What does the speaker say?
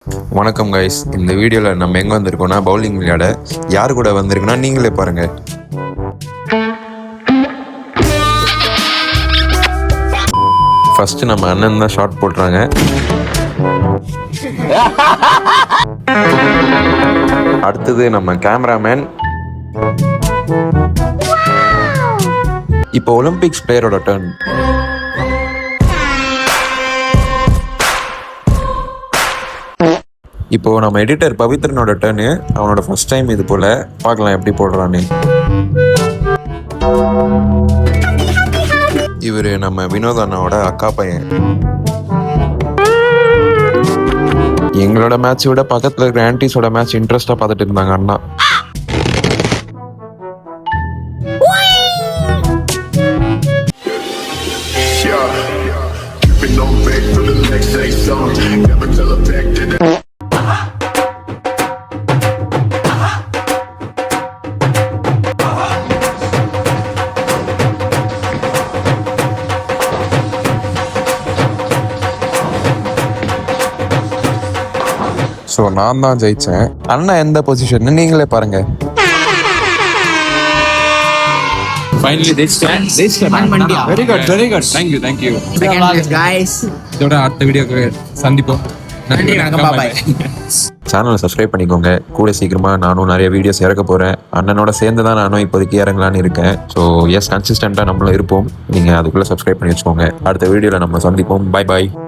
வணக்கம் கைஸ். இந்த வீடியோவில் நம்ம எங்கே வந்திருக்கோம்னா பவுலிங் விளையாட. யார் கூட வந்திருக்குன்னா நீங்களே பாருங்க. ஃபர்ஸ்ட் நம்ம அண்ணன் தான் ஷாட் போடுறாங்க. அடுத்தது நம்ம கேமராமேன். இப்போ ஒலிம்பிக்ஸ் பிளேயரோட டர்ன். இப்போ நம்ம எடிட்டர் பவித்ரனோட டர்னு. அவனோட ஃபர்ஸ்ட் டைம் இது போல. பார்க்கலாம் எப்படி போடுறான்னு. இவரு நம்ம வினோத் அண்ணாவோட அக்கா பையன். எங்களோட மேட்ச் விட பக்கத்துல இருக்கிற ஆன்டிஸோட மேட்ச் இன்ட்ரெஸ்டா பார்த்துட்டு இருந்தாங்க அண்ணா. ஸோ நான் தான் ஜெயிச்சேன். அண்ணா எந்த பொசிஷன் நீங்களே பாருங்க. Finally very good thank you guys. இதோட அடுத்த வீடியோக்கு சந்திப்போம். சேனலை சப்ஸ்கிரைப் பண்ணிக்கோங்க. கூட சீக்கிரமா நானும் நிறைய வீடியோஸ் இறக்க போறேன். அண்ணனோட சேர்ந்து தான் நானும் இப்போதைக்கு இறங்கலான்னு இருக்கேன். ஸோ எஸ், கன்சிஸ்டண்டா நம்மளும் இருப்போம். நீங்க அதுக்குள்ள சப்ஸ்கிரைப் பண்ணி வச்சுக்கோங்க. அடுத்த வீடியோல நம்ம சந்திப்போம். Bye bye.